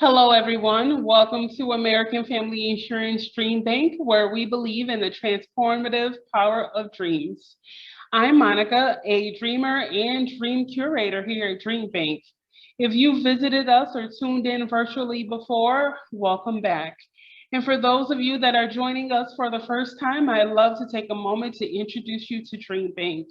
Hello, everyone. Welcome to American Family Insurance DreamBank, where we believe in the transformative power of dreams. I'm Monica, a dreamer and dream curator here at DreamBank. If you visited us or tuned in virtually before, welcome back. And for those of you that are joining us for the first time, I'd love to take a moment to introduce you to DreamBank.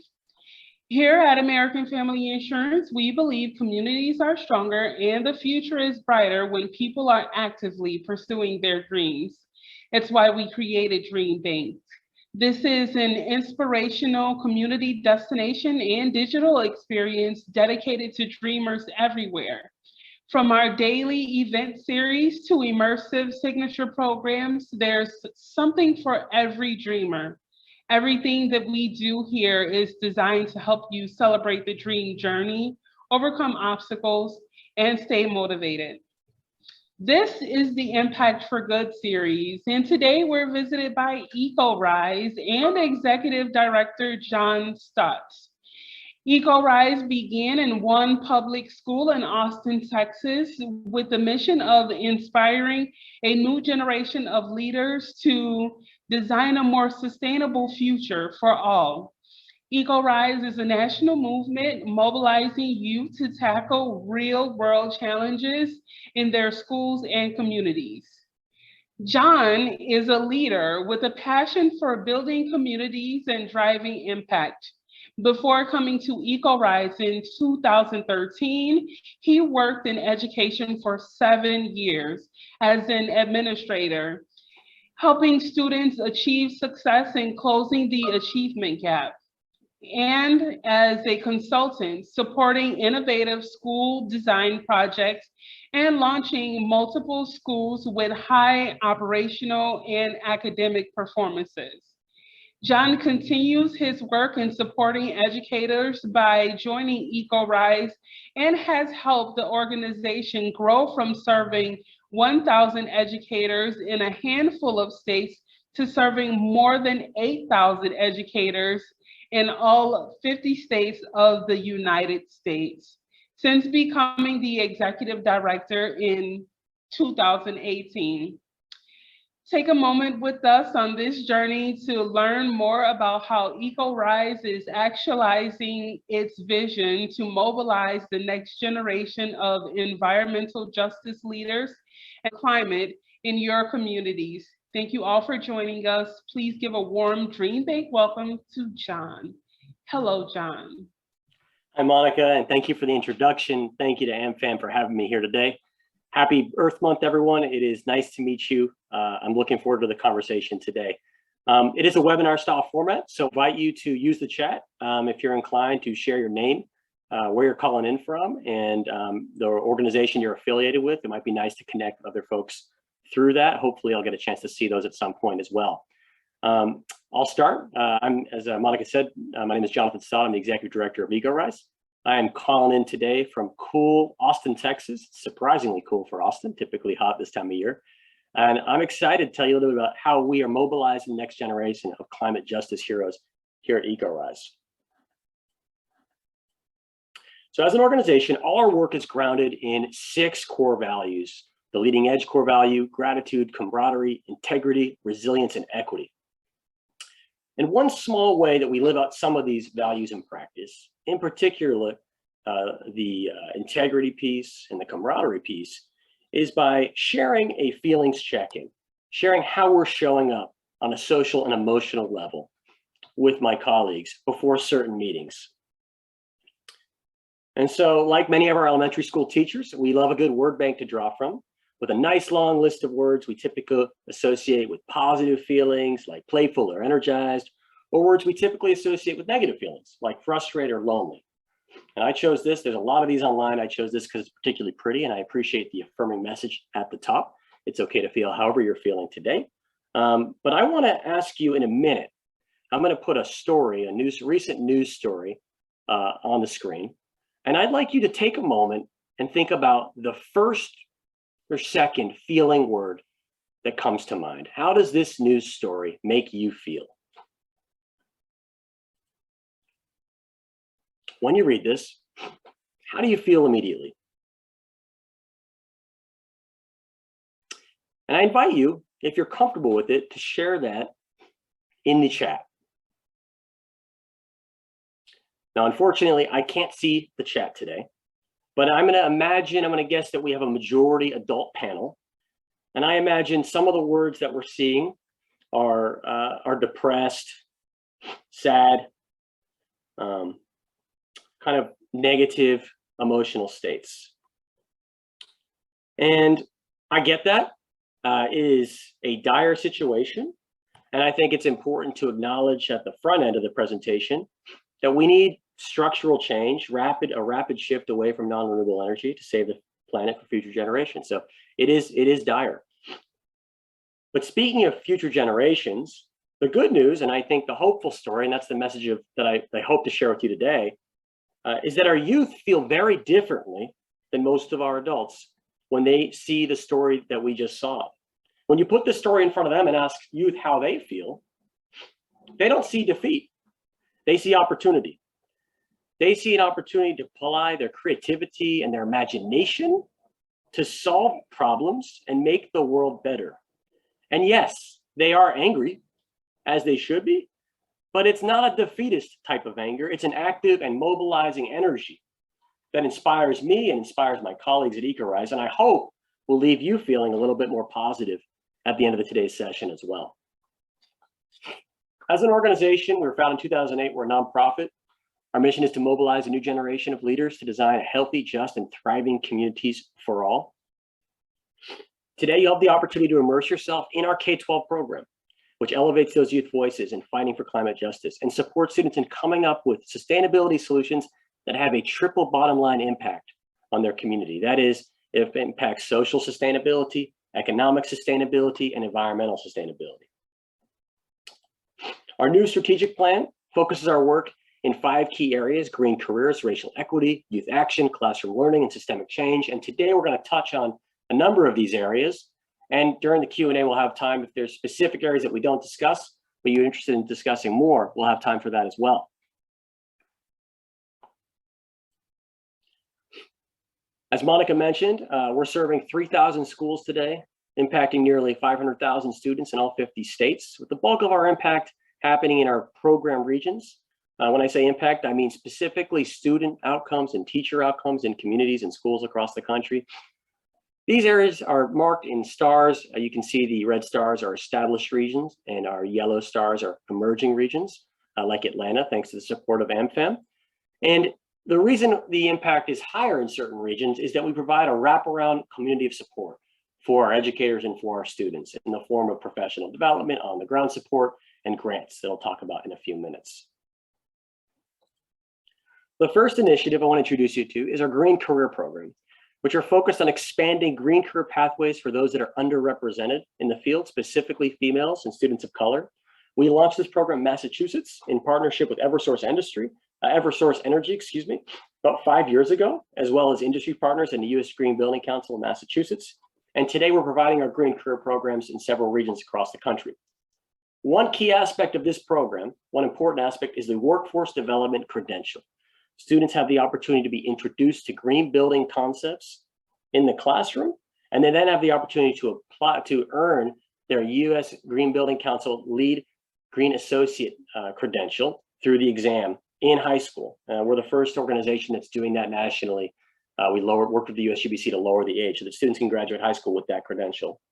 Here at American Family Insurance, we believe communities are stronger and the future is brighter when people are actively pursuing their dreams. It's why we created DreamBank. This is an inspirational community destination and digital experience dedicated to dreamers everywhere. From our daily event series to immersive signature programs, there's something for every dreamer. Everything that we do here is designed to help you celebrate the dream journey, overcome obstacles, and stay motivated. This is the Impact for Good series, and today we're visited by EcoRise and Executive Director Jon Stott. EcoRise began in one public school in Austin, Texas, with the mission of inspiring a new generation of leaders to design a more sustainable future for all. EcoRise is a national movement mobilizing youth to tackle real-world challenges in their schools and communities. Jon is a leader with a passion for building communities and driving impact. Before coming to EcoRise in 2013, he worked in education for 7 years as an administrator, helping students achieve success in closing the achievement gap, and as a consultant, supporting innovative school design projects and launching multiple schools with high operational and academic performances. Jon continues his work in supporting educators by joining EcoRise and has helped the organization grow from serving 1,000 educators in a handful of states to serving more than 8,000 educators in all 50 states of the United States. Since becoming the executive director in 2018. Take a moment with us on this journey to learn more about how EcoRise is actualizing its vision to mobilize the next generation of environmental justice leaders and climate in your communities. Thank you all for joining us. Please give a warm DreamBank welcome to Jon. Hello, Jon. Hi, Monica, and thank you for the introduction. Thank you to AmFam for having me here today. Happy Earth Month, everyone. It is nice to meet you. I'm looking forward to the conversation today. It is a webinar style format, so I invite you to use the chat if you're inclined to share your name, where you're calling in from, and the organization you're affiliated with. It might be nice to connect with other folks through that. Hopefully I'll get a chance to see those at some point as well. I'll start. As Monica said, my name is Jon Stott. I'm the Executive Director of EcoRise. I am calling in today from cool Austin, Texas. Surprisingly cool for Austin, typically hot this time of year. And I'm excited to tell you a little bit about how we are mobilizing the next generation of climate justice heroes here at EcoRise. So as an organization, all our work is grounded in 6 core values: the leading edge core value, gratitude, camaraderie, integrity, resilience, and equity. And one small way that we live out some of these values in practice, in particular, the integrity piece and the camaraderie piece, is by sharing a feelings check-in, sharing how we're showing up on a social and emotional level with my colleagues before certain meetings. And so, like many of our elementary school teachers, we love a good word bank to draw from, with a nice long list of words we typically associate with positive feelings like playful or energized, or words we typically associate with negative feelings like frustrated or lonely. And I chose this. There's a lot of these online. I chose this because it's particularly pretty, and I appreciate the affirming message at the top. It's okay to feel however you're feeling today. But I want to ask you in a minute, I'm going to put a story, a recent news story on the screen. And I'd like you to take a moment and think about the first or second feeling word that comes to mind. How does this news story make you feel? When you read this, how do you feel immediately? And I invite you, if you're comfortable with it, to share that in the chat. Now, unfortunately, I can't see the chat today, but I'm going to guess that we have a majority adult panel. And I imagine some of the words that we're seeing are depressed, sad, kind of negative emotional states. And I get that. It is a dire situation. And I think it's important to acknowledge at the front end of the presentation that we need structural change, a rapid shift away from non-renewable energy to save the planet for future generations. So it is dire. But speaking of future generations, the good news, and I think the hopeful story, and that's the message that I hope to share with you today, is that our youth feel very differently than most of our adults when they see the story that we just saw. When you put the story in front of them and ask youth how they feel, they don't see defeat. They see opportunity. They see an opportunity to apply their creativity and their imagination to solve problems and make the world better. And yes, they are angry, as they should be, but it's not a defeatist type of anger. It's an active and mobilizing energy that inspires me and inspires my colleagues at EcoRise, and I hope will leave you feeling a little bit more positive at the end of today's session as well. As an organization, we were founded in 2008. We're a nonprofit. Our mission is to mobilize a new generation of leaders to design a healthy, just, and thriving communities for all. Today, you have the opportunity to immerse yourself in our K-12 program, which elevates those youth voices in fighting for climate justice and supports students in coming up with sustainability solutions that have a triple bottom line impact on their community. That is, it impacts social sustainability, economic sustainability, and environmental sustainability. Our new strategic plan focuses our work in 5 key areas: green careers, racial equity, youth action, classroom learning, and systemic change. And today we're going to touch on a number of these areas. And during the Q&A, we'll have time, if there's specific areas that we don't discuss, but you're interested in discussing more, we'll have time for that as well. As Monica mentioned, we're serving 3,000 schools today, impacting nearly 500,000 students in all 50 states, with the bulk of our impact happening in our program regions. When I say impact, I mean specifically student outcomes and teacher outcomes in communities and schools across the country. These areas are marked in stars. You can see the red stars are established regions, and our yellow stars are emerging regions, like Atlanta, thanks to the support of AmFam. And the reason the impact is higher in certain regions is that we provide a wraparound community of support for our educators and for our students in the form of professional development, on-the-ground support, and grants that I'll talk about in a few minutes. The first initiative I want to introduce you to is our Green Career Program, which are focused on expanding green career pathways for those that are underrepresented in the field, specifically females and students of color. We launched this program in Massachusetts in partnership with Eversource Energy, about 5 years ago, as well as industry partners and the U.S. Green Building Council in Massachusetts. And today we're providing our green career programs in several regions across the country. One key aspect of this program, one important aspect, is the workforce development credential. Students have the opportunity to be introduced to green building concepts in the classroom, and they then have the opportunity to apply to earn their U.S. Green Building Council Lead Green Associate credential through the exam in high school. We're the first organization that's doing that nationally. We worked with the USGBC to lower the age so that students can graduate high school with that credential.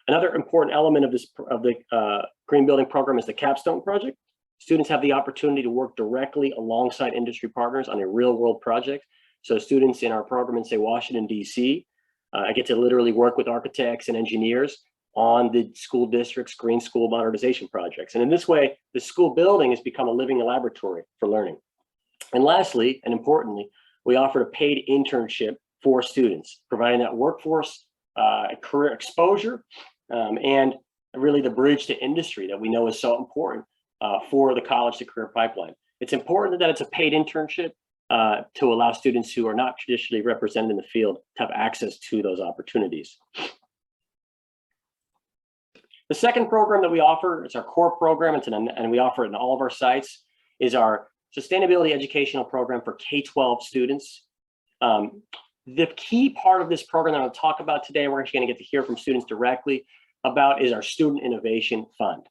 Another important element of the green building program is the Capstone Project. Students have the opportunity to work directly alongside industry partners on a real world project. So students in our program in, say, Washington, D.C., I get to literally work with architects and engineers on the school district's green school modernization projects. And in this way, the school building has become a living laboratory for learning. And lastly, and importantly, we offered a paid internship for students, providing that workforce career exposure and really the bridge to industry that we know is so important for the college to career pipeline. It's important that it's a paid internship to allow students who are not traditionally represented in the field to have access to those opportunities. The second program that we offer, it's our core program, and we offer it in all of our sites, is our sustainability educational program for K-12 students. The key part of this program that I'll talk about today, we're actually going to get to hear from students directly about, is our Student Innovation Fund.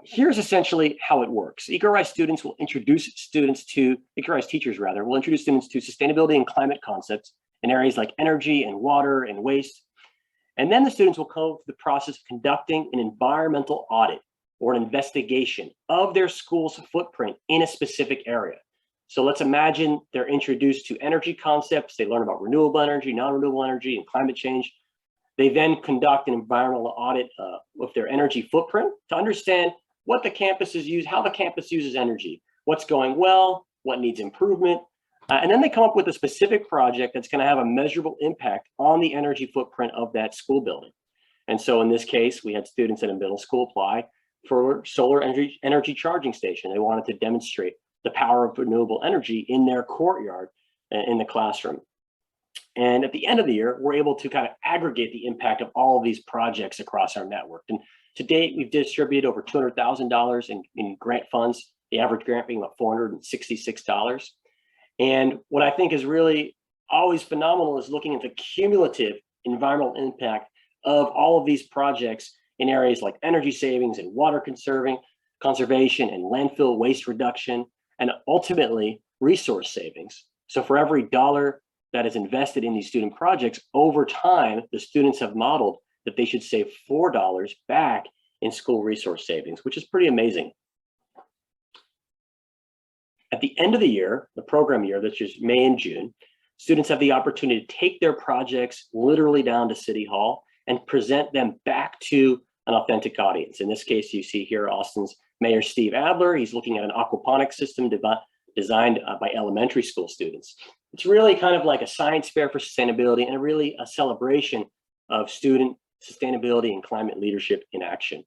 Here's essentially how it works. EcoRise students will introduce students to, EcoRise teachers rather, will introduce students to sustainability and climate concepts in areas like energy and water and waste. And then the students will go through the process of conducting an environmental audit or an investigation of their school's footprint in a specific area. So let's imagine they're introduced to energy concepts. They learn about renewable energy, non-renewable energy, and climate change. They then conduct an environmental audit of their energy footprint to understand what the campus is how the campus uses energy, what's going well, what needs improvement. And then they come up with a specific project that's going to have a measurable impact on the energy footprint of that school building. And so in this case, we had students at a middle school apply for solar energy charging station. They wanted to demonstrate the power of renewable energy in their courtyard in the classroom. And at the end of the year, we're able to kind of aggregate the impact of all of these projects across our network. And to date, we've distributed over $200,000 in grant funds, the average grant being about $466. And what I think is really always phenomenal is looking at the cumulative environmental impact of all of these projects in areas like energy savings and water conservation and landfill waste reduction, and ultimately resource savings. So for every dollar that is invested in these student projects, over time, the students have modeled that they should save $4 back in school resource savings, which is pretty amazing. At the end of the year, the program year, that's just May and June, students have the opportunity to take their projects literally down to City Hall and present them back to an authentic audience. In this case, you see here Austin's Mayor Steve Adler. He's looking at an aquaponics system designed by elementary school students. It's really kind of like a science fair for sustainability and really a celebration of student sustainability and climate leadership in action.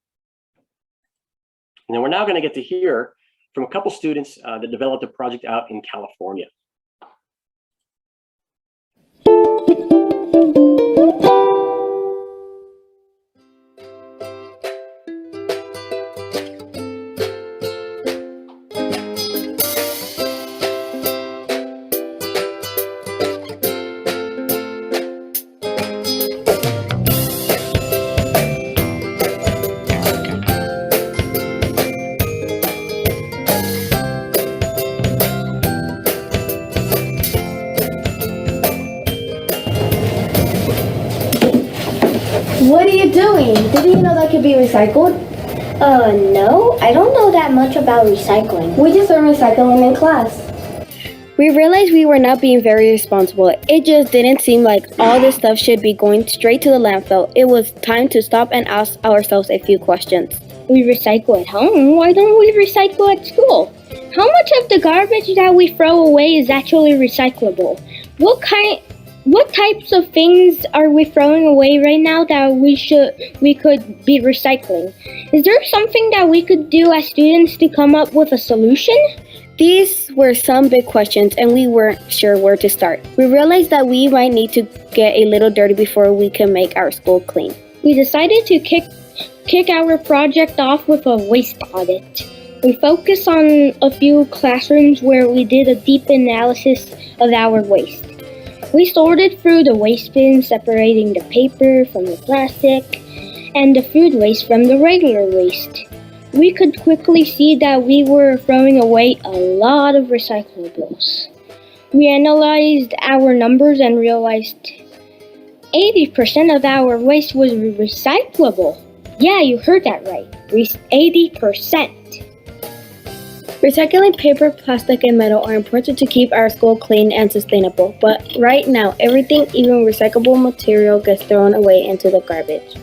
And then we're now going to get to hear from a couple students that developed a project out in California. What are you doing? Did you know that could be recycled? No, I don't know that much about recycling. We just learned recycling in class. We realized we were not being very responsible. It just didn't seem like all this stuff should be going straight to the landfill. It was time to stop and ask ourselves a few questions. We recycle at home. Why don't we recycle at school? How much of the garbage that we throw away is actually recyclable? What types of things are we throwing away right now that we could be recycling? Is there something that we could do as students to come up with a solution? These were some big questions and we weren't sure where to start. We realized that we might need to get a little dirty before we can make our school clean. We decided to kick our project off with a waste audit. We focused on a few classrooms where we did a deep analysis of our waste. We sorted through the waste bin, separating the paper from the plastic and the food waste from the regular waste. We could quickly see that we were throwing away a lot of recyclables. We analyzed our numbers and realized 80% of our waste was recyclable. Yeah, you heard that right. 80%. Recycling paper, plastic, and metal are important to keep our school clean and sustainable, but right now, everything, even recyclable material, gets thrown away into the garbage.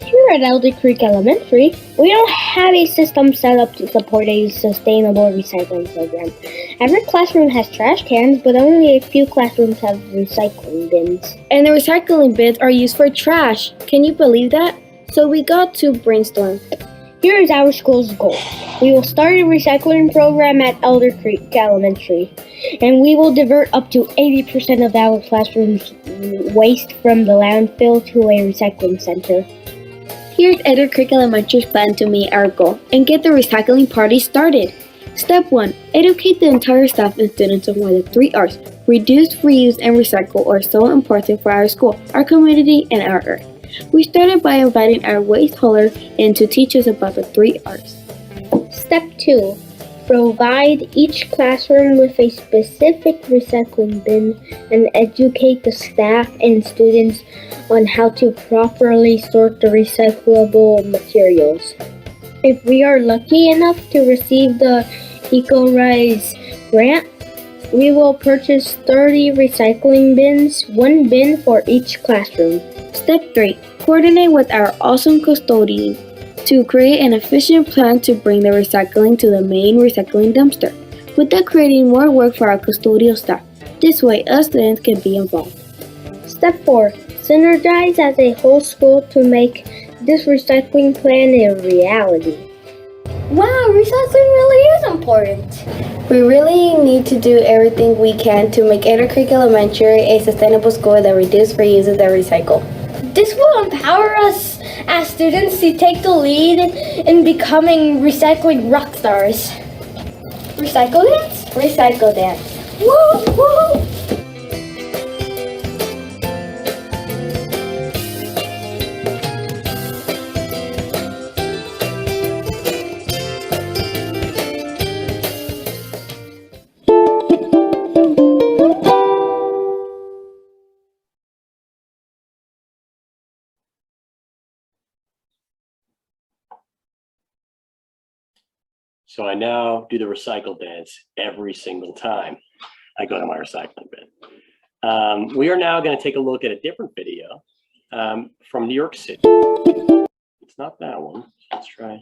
Here at Elder Creek Elementary, we don't have a system set up to support a sustainable recycling program. Every classroom has trash cans, but only a few classrooms have recycling bins. And the recycling bins are used for trash. Can you believe that? So we got to brainstorm. Here is our school's goal. We will start a recycling program at Elder Creek Elementary, and we will divert up to 80% of our classroom's waste from the landfill to a recycling center. Here's Elder Creek Elementary's plan to meet our goal and get the recycling party started. Step 1. Educate the entire staff and students on why the 3 R's, Reduce, reuse, and recycle are so important for our school, our community, and our earth. We started by inviting our waste hauler in to teach us about the 3 R's. Step 2. Provide each classroom with a specific recycling bin and educate the staff and students on how to properly sort the recyclable materials. If we are lucky enough to receive the EcoRise grant, we will purchase 30 recycling bins, 1 bin for each classroom. Step 3. Coordinate with our awesome custodian to create an efficient plan to bring the recycling to the main recycling dumpster, without creating more work for our custodial staff. This way, us students can be involved. Step 4. Synergize as a whole school to make this recycling plan a reality. Wow, recycling really is important. We really need to do everything we can to make Ada Creek Elementary a sustainable school that reduces, reuses, and recycle. This will empower us as students to take the lead in becoming recycling rock stars. Recycle dance? Recycle dance. Woo! Woo! So I now do the recycle dance every single time I go to my recycling bin. We are now going to take a look at a different video from New York City. It's not that one. Let's try.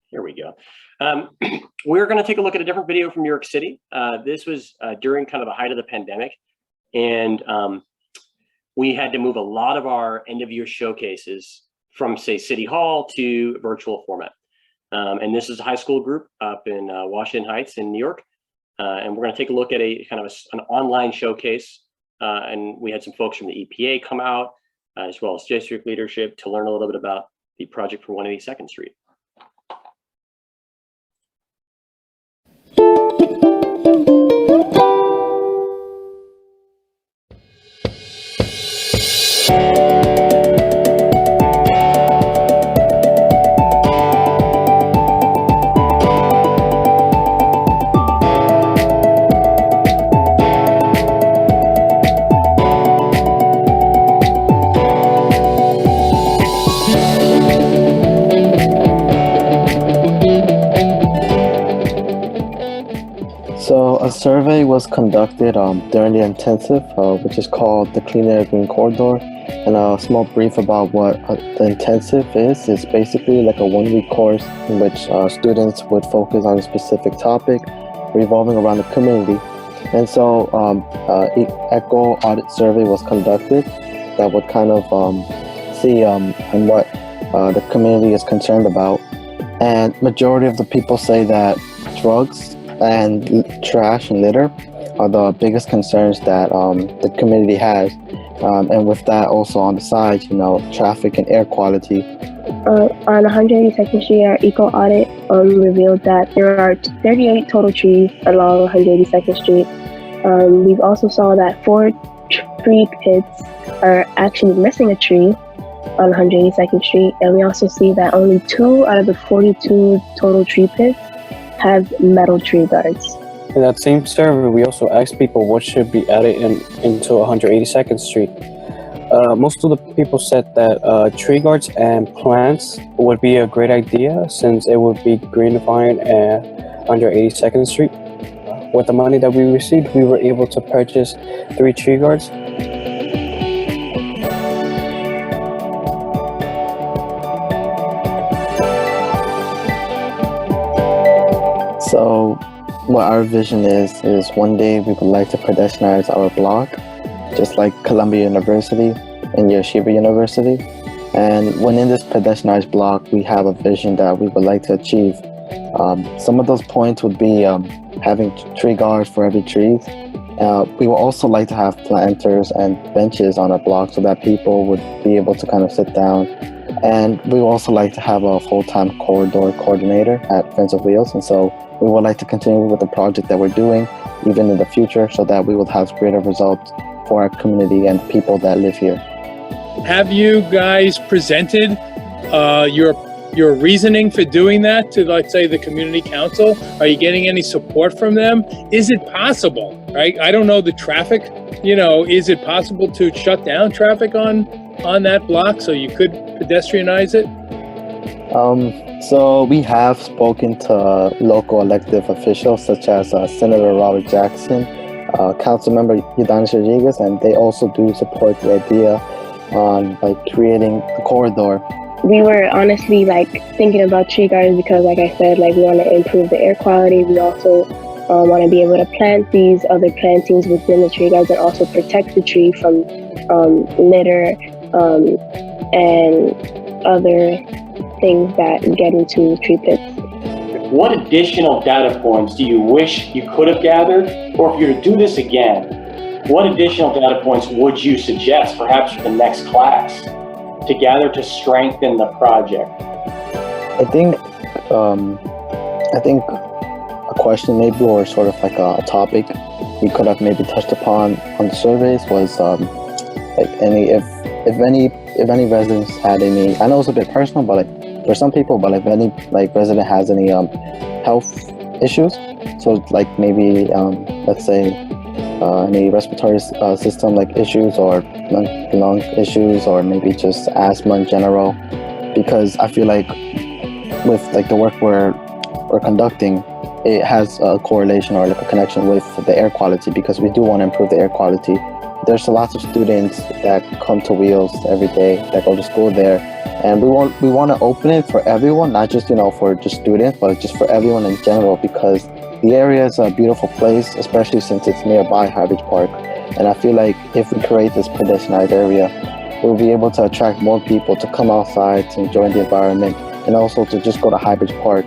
Here we go. We're going to take a look at a different video from New York City. This was during kind of the height of the pandemic, and we had to move a lot of our end of year showcases from, say, City Hall to virtual format. And this is a high school group up in Washington Heights in New York. And we're going to take a look at a kind of an online showcase. And we had some folks from the EPA come out, as well as district leadership, to learn a little bit about the project for 182nd Street. So a survey was conducted during the intensive, which is called the Clean Air Green Corridor. And a small brief about what the intensive is basically like a 1-week course in which students would focus on a specific topic revolving around the community. And so Eco Audit Survey was conducted that would kind of see and what the community is concerned about. And majority of the people say that drugs and trash and litter are the biggest concerns that the community has. And with that also on the side, you know, traffic and air quality. On 182nd Street, our eco audit revealed that there are 38 total trees along 182nd Street. We've also saw that 4 tree pits are actually missing a tree on 182nd Street. And we also see that only 2 out of the 42 total tree pits have metal tree guards. In that same survey, we also asked people what should be added into 182nd Street. Most of the people said that tree guards and plants would be a great idea since it would be greenifying 182nd Street. With the money that we received, we were able to purchase 3 tree guards. So what our vision is one day we would like to pedestrianize our block, just like Columbia University and Yeshiva University. And when in this pedestrianized block, we have a vision that we would like to achieve. Some of those points would be having tree guards for every tree. We would also like to have planters and benches on our block so that people would be able to kind of sit down And we also like to have a full-time corridor coordinator at Friends of Wheels. And so we would like to continue with the project that we're doing even in the future so that we will have greater results for our community and people that live here. Have you guys presented your reasoning for doing that to, let's say, the community council? Are you getting any support from them? Is it possible, right? I don't know the traffic, is it possible to shut down traffic on that block so you could pedestrianize it? So we have spoken to local elected officials such as Senator Robert Jackson, Councilmember Ydanis Rodriguez, and they also do support the idea on creating the corridor. We were honestly thinking about tree gardens because, like I said, we want to improve the air quality. We also want to be able to plant these other plantings within the tree gardens and also protect the tree from litter and other things that get into tree pits. What additional data points do you wish you could have gathered? Or if you were to do this again, what additional data points would you suggest, perhaps for the next class, to gather to strengthen the project? I think a question maybe, or sort of a topic we could have maybe touched upon on the surveys was if any residents had any, I know it's a bit personal, but for some people, but if any resident has any health issues, so maybe let's say any respiratory system issues or lung issues, or maybe just asthma in general, because I feel with the work we're conducting, it has a correlation or a connection with the air quality, because we do want to improve the air quality. There's lots of students that come to Wheels every day, that go to school there, and we want to open it for everyone, not just for just students, but just for everyone in general, because the area is a beautiful place, especially since it's nearby Highbridge Park. And I feel if we create this pedestrianized area, we'll be able to attract more people to come outside, to enjoy the environment, and also to just go to Highbridge Park.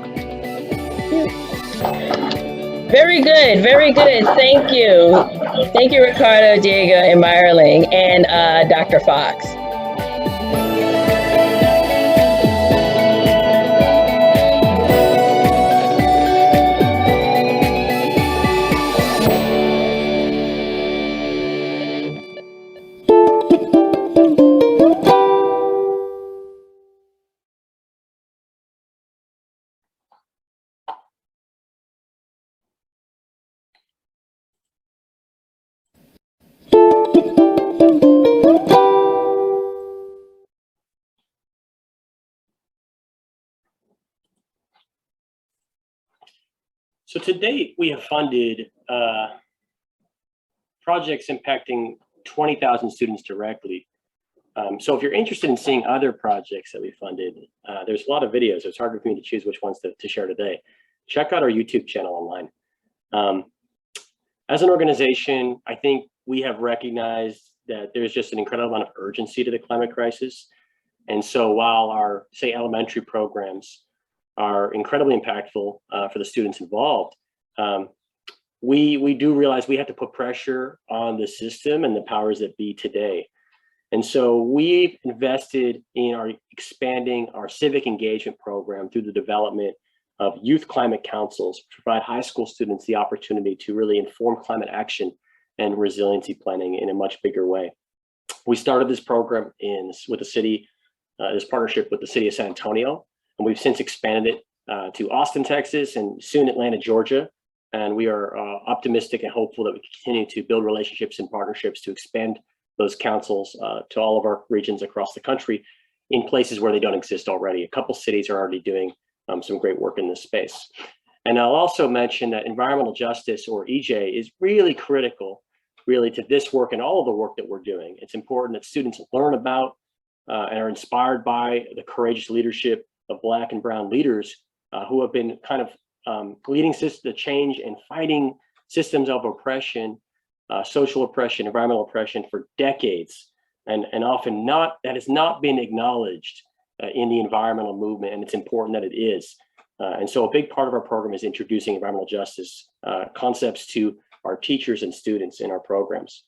Very good, very good. Thank you. Thank you, Ricardo, Diego, and Meyerling, and Dr. Fox. So to date, we have funded projects impacting 20,000 students directly. So if you're interested in seeing other projects that we funded, there's a lot of videos. It's hard for me to choose which ones to share today. Check out our YouTube channel online. As an organization, I think we have recognized that there's just an incredible amount of urgency to the climate crisis. And so while our, say, elementary programs are incredibly impactful for the students involved, we do realize we have to put pressure on the system and the powers that be today. And so we've invested in expanding our civic engagement program through the development of youth climate councils to provide high school students the opportunity to really inform climate action and resiliency planning in a much bigger way. We started this program with the city, this partnership with the city of San Antonio, and we've since expanded it to Austin, Texas, and soon Atlanta, Georgia. And we are optimistic and hopeful that we can continue to build relationships and partnerships to expand those councils to all of our regions across the country in places where they don't exist already. A couple cities are already doing some great work in this space. And I'll also mention that environmental justice, or EJ, is really critical really to this work and all of the work that we're doing. It's important that students learn about and are inspired by the courageous leadership of Black and Brown leaders who have been kind of leading the change and fighting systems of oppression, social oppression, environmental oppression for decades, and often that has not been acknowledged in the environmental movement, and it's important that it is. And so a big part of our program is introducing environmental justice concepts to our teachers and students in our programs.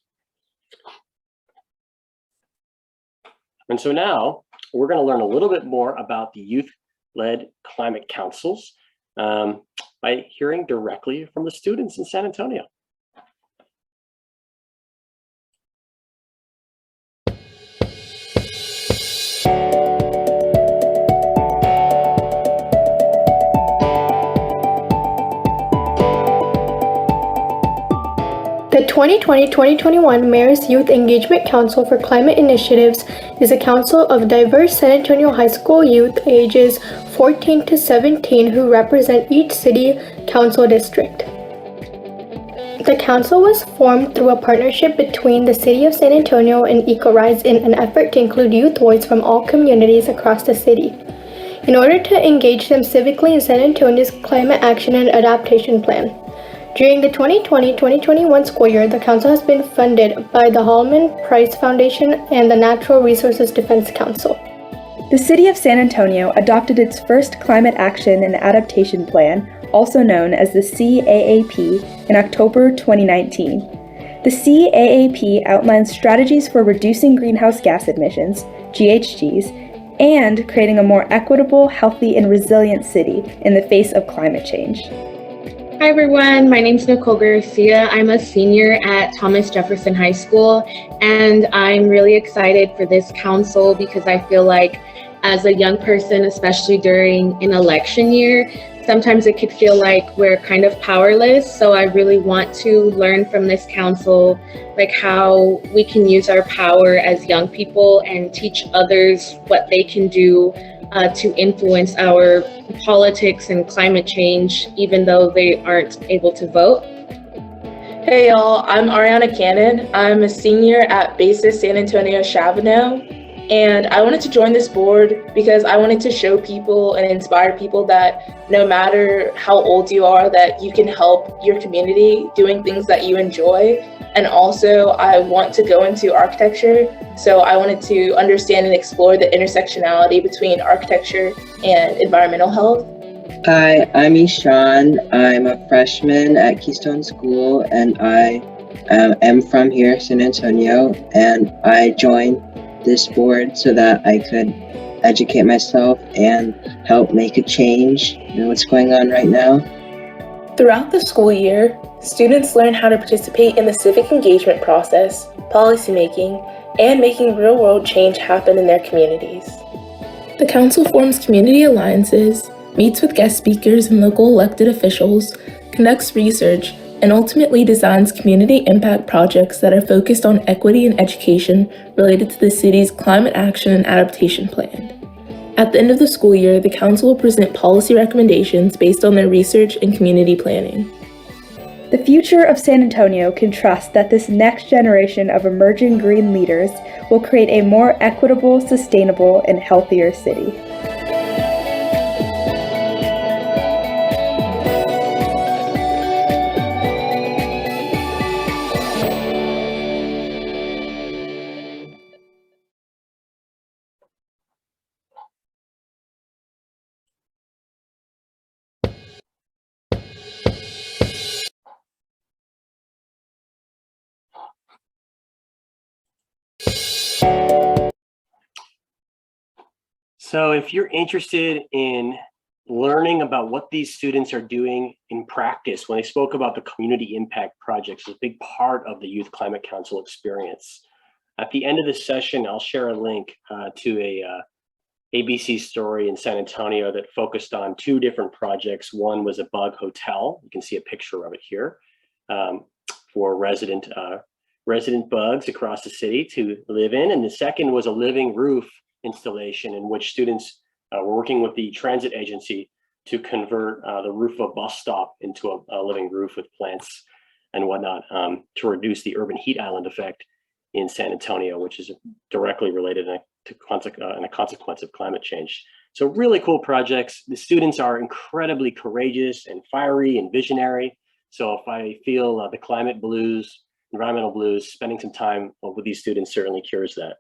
And so now we're going to learn a little bit more about the youth-led climate councils by hearing directly from the students in San Antonio. The 2020-2021 Mayor's Youth Engagement Council for Climate Initiatives is a council of diverse San Antonio high school youth ages 14 to 17 who represent each city council district. The council was formed through a partnership between the City of San Antonio and EcoRise in an effort to include youth voice from all communities across the city, in order to engage them civically in San Antonio's climate action and adaptation plan. During the 2020-2021 school year, the council has been funded by the Holman Price Foundation and the Natural Resources Defense Council. The City of San Antonio adopted its first Climate Action and Adaptation Plan, also known as the CAAP, in October 2019. The CAAP outlines strategies for reducing greenhouse gas emissions, GHGs, and creating a more equitable, healthy, and resilient city in the face of climate change. Hi everyone, my name is Nicole Garcia. I'm a senior at Thomas Jefferson High School, and I'm really excited for this council because I feel like as a young person, especially during an election year, sometimes it could feel like we're kind of powerless. So I really want to learn from this council, like how we can use our power as young people and teach others what they can do to influence our politics and climate change, even though they aren't able to vote. Hey y'all, I'm Ariana Cannon. I'm a senior at Basis San Antonio Chavano, and I wanted to join this board because I wanted to show people and inspire people that no matter how old you are, that you can help your community doing things that you enjoy. And also, I want to go into architecture, so I wanted to understand and explore the intersectionality between architecture and environmental health. Hi, I'm Ishan. I'm a freshman at Keystone School, and I am from here, San Antonio, and I joined this board so that I could educate myself and help make a change in what's going on right now. Throughout the school year, students learn how to participate in the civic engagement process, policymaking, and making real-world change happen in their communities. The council forms community alliances, meets with guest speakers and local elected officials, conducts research, and ultimately designs community impact projects that are focused on equity and education related to the city's climate action and adaptation plan. At the end of the school year, the council will present policy recommendations based on their research and community planning. The future of San Antonio can trust that this next generation of emerging green leaders will create a more equitable, sustainable, and healthier city. So if you're interested in learning about what these students are doing in practice, when they spoke about the community impact projects, is a big part of the Youth Climate Council experience. At the end of this session, I'll share a link to a ABC story in San Antonio that focused on two different projects. One was a bug hotel. You can see a picture of it here for resident bugs across the city to live in. And the second was a living roof installation in which students were working with the transit agency to convert the roof of a bus stop into a living roof with plants and whatnot to reduce the urban heat island effect in San Antonio, which is directly related and a consequence of climate change. So really cool projects. The students are incredibly courageous and fiery and visionary. So if I feel the climate blues, environmental blues, spending some time with these students certainly cures that.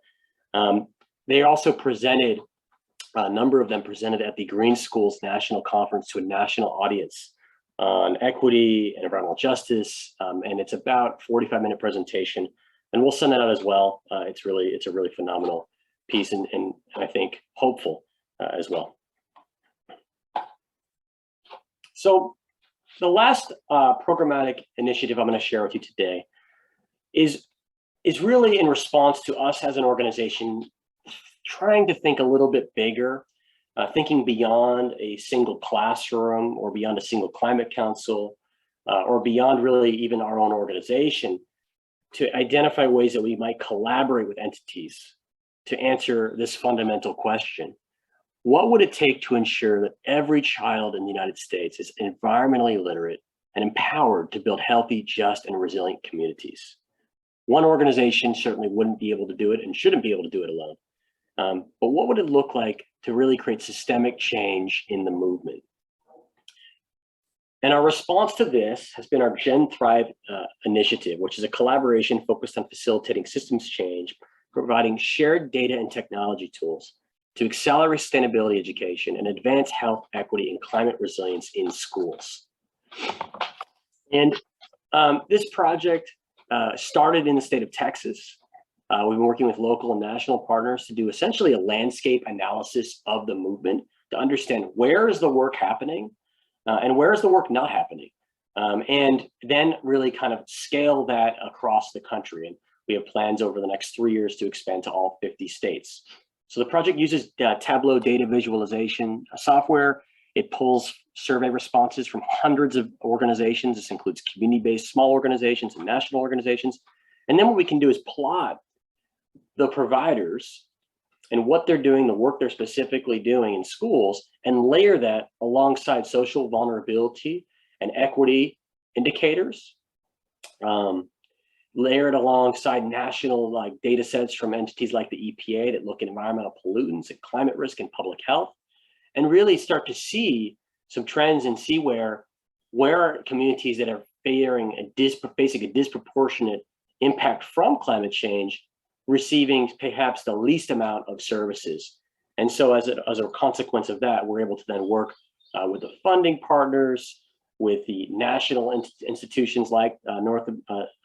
They also presented, a number of them presented at the Green Schools National Conference to a national audience on equity and environmental justice. And it's about a 45-minute presentation. And we'll send that out as well. It's a really phenomenal piece and I think hopeful as well. So the last programmatic initiative I'm going to share with you today is really in response to us as an organization trying to think a little bit bigger, thinking beyond a single classroom or beyond a single climate council, or beyond really even our own organization, to identify ways that we might collaborate with entities to answer this fundamental question. What would it take to ensure that every child in the United States is environmentally literate and empowered to build healthy, just, and resilient communities? One organization certainly wouldn't be able to do it and shouldn't be able to do it alone. But what would it look like to really create systemic change in the movement? And our response to this has been our Gen Thrive initiative, which is a collaboration focused on facilitating systems change, providing shared data and technology tools to accelerate sustainability education and advance health, equity, and climate resilience in schools. And this project started in the state of Texas. We've been working with local and national partners to do essentially a landscape analysis of the movement to understand where is the work happening and where is the work not happening, and then really kind of scale that across the country. And we have plans over the next 3 years to expand to all 50 states. So the project uses Tableau data visualization software. It pulls survey responses from hundreds of organizations. This includes community-based small organizations and national organizations. And then what we can do is plot the providers and what they're doing, the work they're specifically doing in schools, and layer that alongside social vulnerability and equity indicators. Layer it alongside national data sets from entities like the EPA that look at environmental pollutants and climate risk and public health, and really start to see some trends and see where are communities that are fearing a disproportionate impact from climate change receiving perhaps the least amount of services. And so as a consequence of that, we're able to then work with the funding partners, with the national institutions like North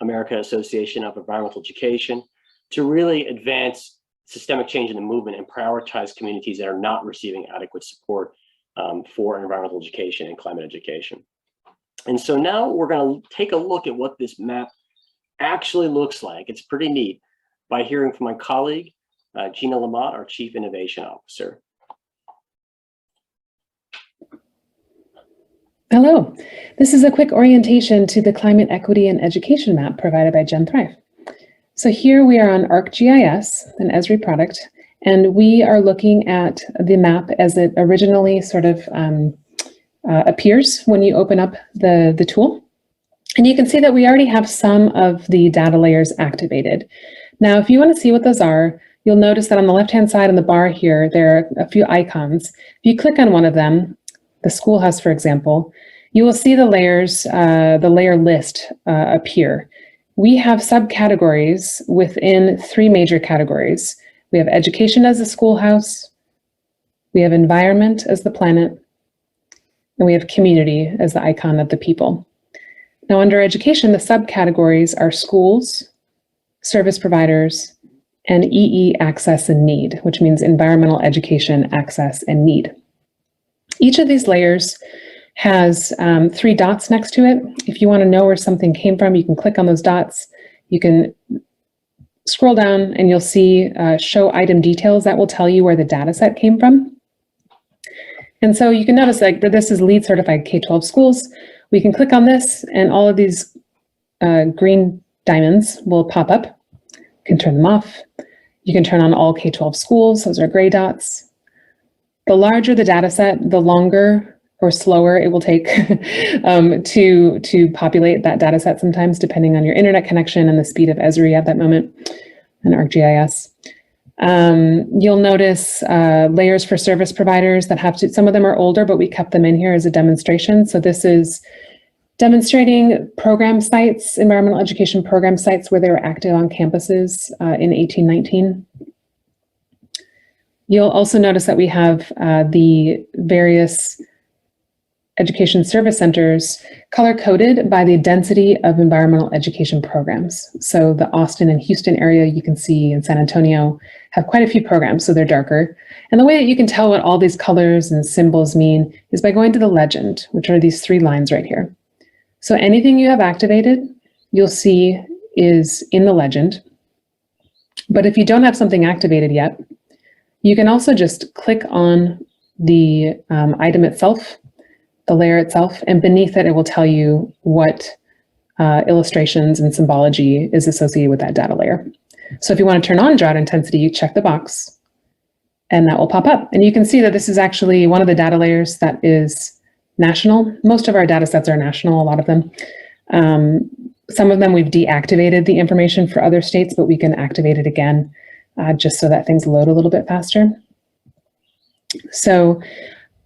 America Association of Environmental Education, to really advance systemic change in the movement and prioritize communities that are not receiving adequate support for environmental education and climate education. And so now we're going to take a look at what this map actually looks like. It's pretty neat, by hearing from my colleague, Gina Lamott, our Chief Innovation Officer. Hello, this is a quick orientation to the climate equity and education map provided by Gen Thrive. So here we are on ArcGIS, an Esri product, and we are looking at the map as it originally sort of appears when you open up the tool. And you can see that we already have some of the data layers activated. Now, if you want to see what those are, you'll notice that on the left-hand side on the bar here, there are a few icons. If you click on one of them, the schoolhouse, for example, you will see the layers, the layer list appear. We have subcategories within 3 major categories. We have education as the schoolhouse, we have environment as the planet, and we have community as the icon of the people. Now, under education, the subcategories are schools, service providers, and EE access and need, which means environmental education access and need. Each of these layers has 3 dots next to it. If you want to know where something came from, you can click on those dots. You can scroll down and you'll see show item details. That will tell you where the data set came from. And so you can notice that this is LEED certified K-12 schools. We can click on this and all of these green diamonds will pop up. You can turn them off. You can turn on all K-12 schools. Those are gray dots. The larger the data set, the longer or slower it will take to populate that data set sometimes, depending on your internet connection and the speed of Esri at that moment, and ArcGIS. You'll notice layers for service providers that have to, some of them are older, but we kept them in here as a demonstration. So this is demonstrating program sites, environmental education program sites where they were active on campuses in 1819. You'll also notice that we have the various education service centers color-coded by the density of environmental education programs. So the Austin and Houston area, you can see in San Antonio, have quite a few programs, so they're darker. And the way that you can tell what all these colors and symbols mean is by going to the legend, which are these 3 lines right here. So anything you have activated, you'll see is in the legend. But if you don't have something activated yet, you can also just click on the item itself, the layer itself, and beneath it, it will tell you what illustrations and symbology is associated with that data layer. So if you want to turn on drought intensity, you check the box and that will pop up. And you can see that this is actually one of the data layers that is national. Most of our data sets are national, a lot of them. Some of them we've deactivated the information for other states, but we can activate it again just so that things load a little bit faster. So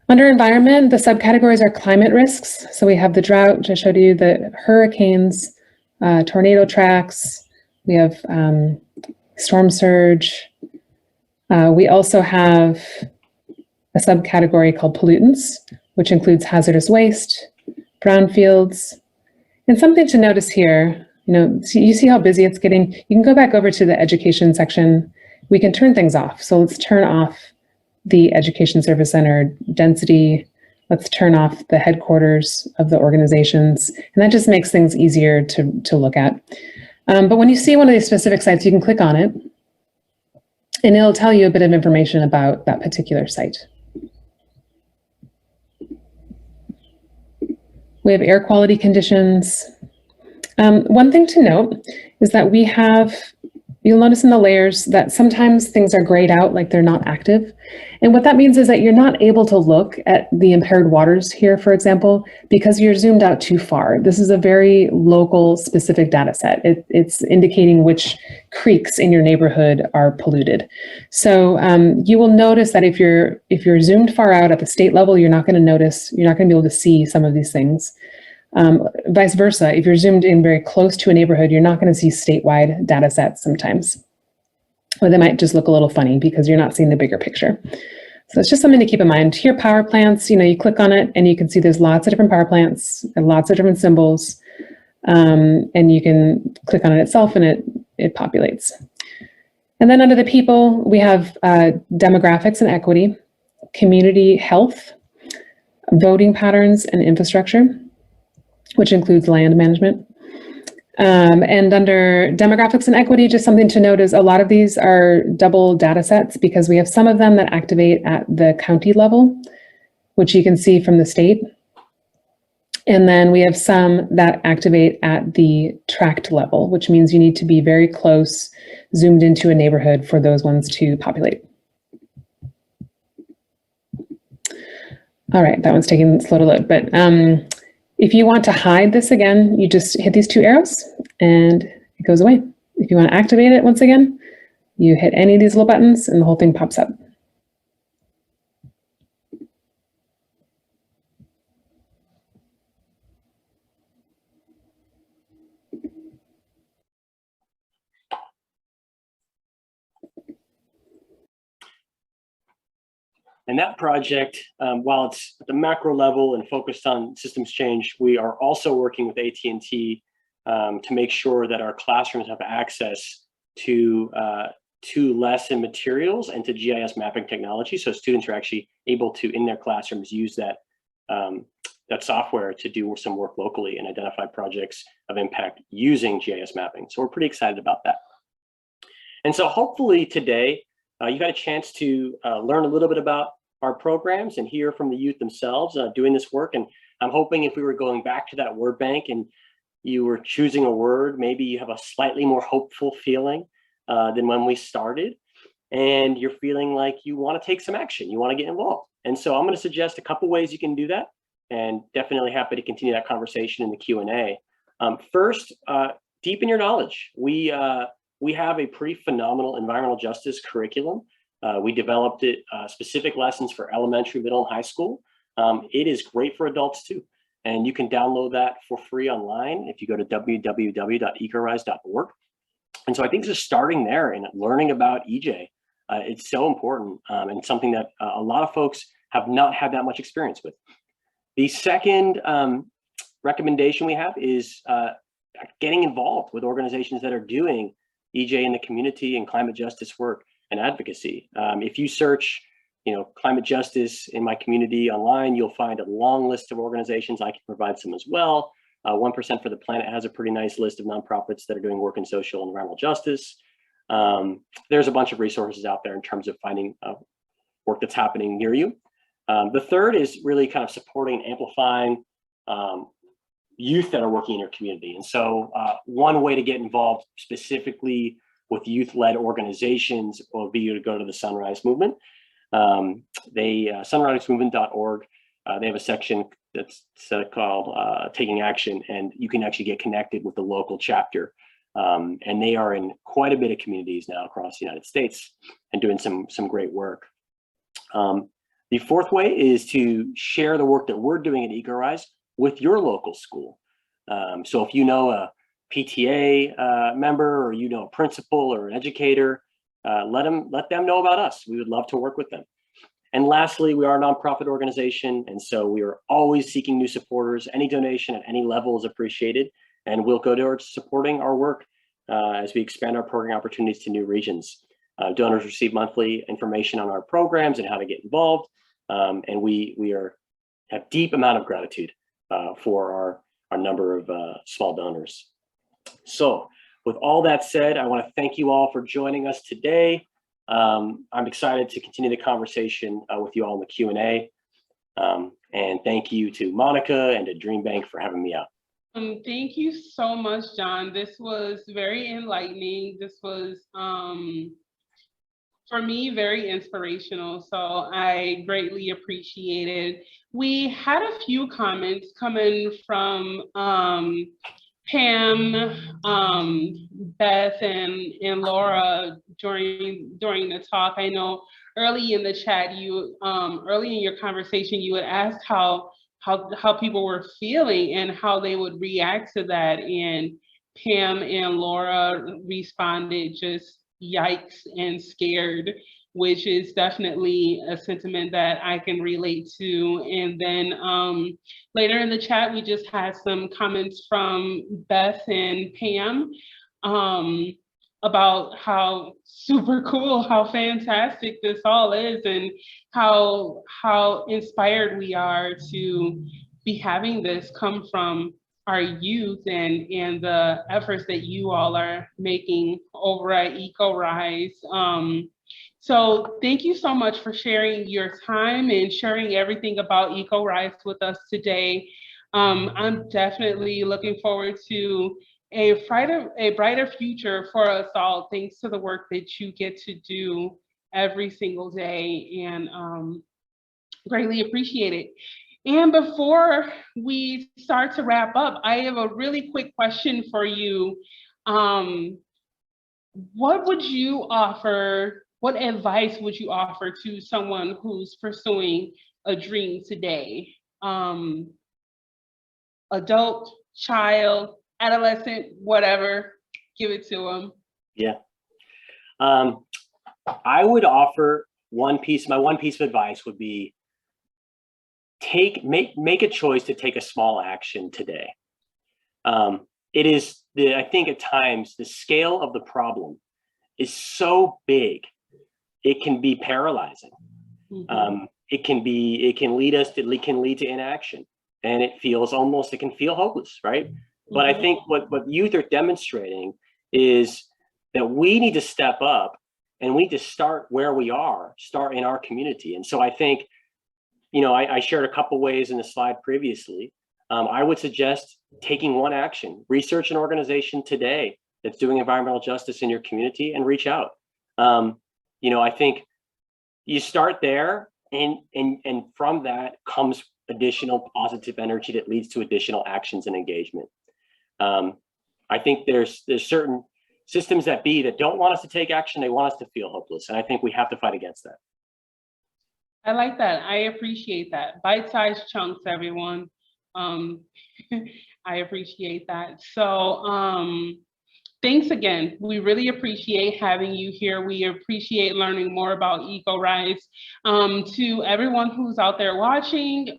under environment, the subcategories are climate risks. So we have the drought, which I showed you, the hurricanes, tornado tracks. We have storm surge. We also have a subcategory called pollutants, which includes hazardous waste, brownfields. And something to notice here, you see how busy it's getting. You can go back over to the education section. We can turn things off. So let's turn off the Education Service Center density. Let's turn off the headquarters of the organizations. And that just makes things easier to look at. But when you see one of these specific sites, you can click on it and it'll tell you a bit of information about that particular site. We have air quality conditions. One thing to note is that we have, you'll notice in the layers that sometimes things are grayed out, like they're not active. And what that means is that you're not able to look at the impaired waters here, for example, because you're zoomed out too far. This is a very local specific data set. It's indicating which creeks in your neighborhood are polluted. So you will notice that if you're zoomed far out at the state level, you're not going to be able to see some of these things. Vice versa, if you're zoomed in very close to a neighborhood, you're not going to see statewide data sets sometimes. Or they might just look a little funny because you're not seeing the bigger picture. So it's just something to keep in mind. Here, power plants, you click on it and you can see there's lots of different power plants and lots of different symbols. And you can click on it itself and it populates. And then under the people, we have demographics and equity, community health, voting patterns and infrastructure, which includes land management. And under demographics and equity, just something to note is a lot of these are double data sets because we have some of them that activate at the county level, which you can see from the state. And then we have some that activate at the tract level, which means you need to be very close, zoomed into a neighborhood for those ones to populate. All right, that one's taking slow to load, but if you want to hide this again, you just hit these 2 arrows and it goes away. If you want to activate it once again, you hit any of these little buttons and the whole thing pops up. And that project, while it's at the macro level and focused on systems change, we are also working with AT&T to make sure that our classrooms have access to lesson materials and to GIS mapping technology. So students are actually able to, in their classrooms, use that software to do some work locally and identify projects of impact using GIS mapping. So we're pretty excited about that. And so hopefully today, you got a chance to learn a little bit about our programs and hear from the youth themselves doing this work. And I'm hoping if we were going back to that word bank and you were choosing a word, maybe you have a slightly more hopeful feeling than when we started. And you're feeling like you want to take some action, you want to get involved. And so I'm going to suggest a couple ways you can do that, and definitely happy to continue that conversation in the Q&A. First, deepen your knowledge. We have a pretty phenomenal environmental justice curriculum. We developed it specific lessons for elementary, middle, and high school. It is great for adults too. And you can download that for free online if you go to www.ecorise.org. And so I think just starting there and learning about EJ, it's so important and something that a lot of folks have not had that much experience with. The second recommendation we have is getting involved with organizations that are doing EJ in the community and climate justice work and advocacy. If you search, climate justice in my community online, you'll find a long list of organizations. I can provide some as well. 1% for the Planet has a pretty nice list of nonprofits that are doing work in social and environmental justice. There's a bunch of resources out there in terms of finding work that's happening near you. The third is really kind of supporting and amplifying youth that are working in your community. And so one way to get involved specifically with youth-led organizations will be to go to the Sunrise Movement. Sunrisemovement.org, they have a section that's called Taking Action, and you can actually get connected with the local chapter. And they are in quite a bit of communities now across the United States and doing some great work. The fourth way is to share the work that we're doing at EcoRise with your local school. So if you know a PTA member, or a principal or an educator, let them know about us. We would love to work with them. And lastly, we are a nonprofit organization, and so we are always seeking new supporters. Any donation at any level is appreciated, and we'll go towards supporting our work as we expand our program opportunities to new regions. Donors receive monthly information on our programs and how to get involved, and we have deep amount of gratitude for our number of small donors. So with all that said, I want to thank you all for joining us today. I'm excited to continue the conversation with you all in the Q&A. And thank you to Monica and to DreamBank for having me out. Thank you so much, John. This was very enlightening. This was, for me, very inspirational. So I greatly appreciate it. We had a few comments coming from Pam, Beth, and Laura during the talk. I know early in the chat, early in your conversation, you had asked how people were feeling and how they would react to that. And Pam and Laura responded just yikes and scared, which is definitely a sentiment that I can relate to. And then later in the chat, we just had some comments from Beth and Pam about how super cool, how fantastic this all is, and how inspired we are to be having this come from our youth and the efforts that you all are making over at EcoRise. So thank you so much for sharing your time and sharing everything about EcoRise with us today. I'm definitely looking forward to a brighter future for us all, thanks to the work that you get to do every single day, and greatly appreciate it. And before we start to wrap up, I have a really quick question for you. What advice would you offer to someone who's pursuing a dream today? Adult, child, adolescent, whatever, give it to them. Yeah. I would offer my one piece of advice would be make a choice to take a small action today. I think at times the scale of the problem is so big, it can be paralyzing. Mm-hmm. It can lead to inaction, and it can feel hopeless, right? Mm-hmm. But I think what youth are demonstrating is that we need to step up, and we need to start where we are, start in our community. And so I think, I shared a couple ways in the slide previously. I would suggest taking one action. Research an organization today that's doing environmental justice in your community and reach out. I think you start there, and from that comes additional positive energy that leads to additional actions and engagement. I think there's certain systems that don't want us to take action. They want us to feel hopeless. And I think we have to fight against that. I like that. I appreciate that. Bite-sized chunks, everyone. I appreciate that. So Thanks again. We really appreciate having you here. We appreciate learning more about EcoRise. To everyone who's out there watching,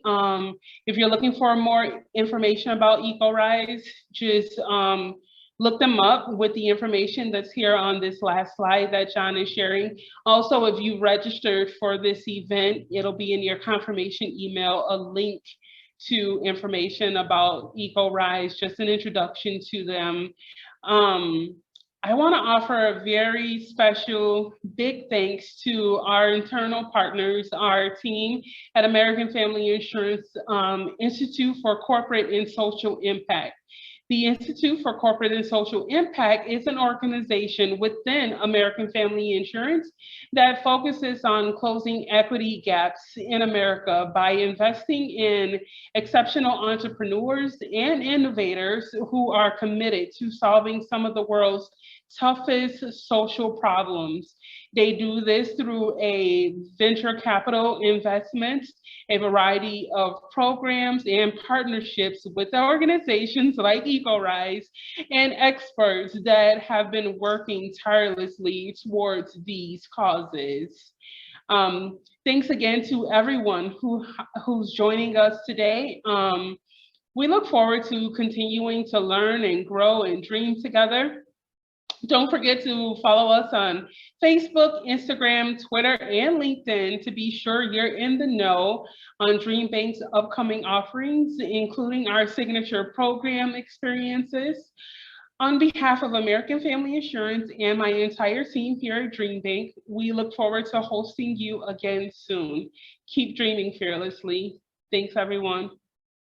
if you're looking for more information about EcoRise, just look them up with the information that's here on this last slide that Jon is sharing. Also, if you registered for this event, it'll be in your confirmation email, a link to information about EcoRise, just an introduction to them. I want to offer a very special big thanks to our internal partners, our team at American Family Insurance Institute for Corporate and Social Impact. The Institute for Corporate and Social Impact is an organization within American Family Insurance that focuses on closing equity gaps in America by investing in exceptional entrepreneurs and innovators who are committed to solving some of the world's toughest social problems. They do this through a venture capital investment, a variety of programs and partnerships with organizations like EcoRise and experts that have been working tirelessly towards these causes. Thanks again to everyone who's joining us today. We look forward to continuing to learn and grow and dream together. Don't forget to follow us on Facebook, Instagram, Twitter, and LinkedIn to be sure you're in the know on DreamBank's upcoming offerings, including our signature program experiences. On behalf of American Family Insurance and my entire team here at DreamBank, we look forward to hosting you again soon. Keep dreaming fearlessly. Thanks, everyone.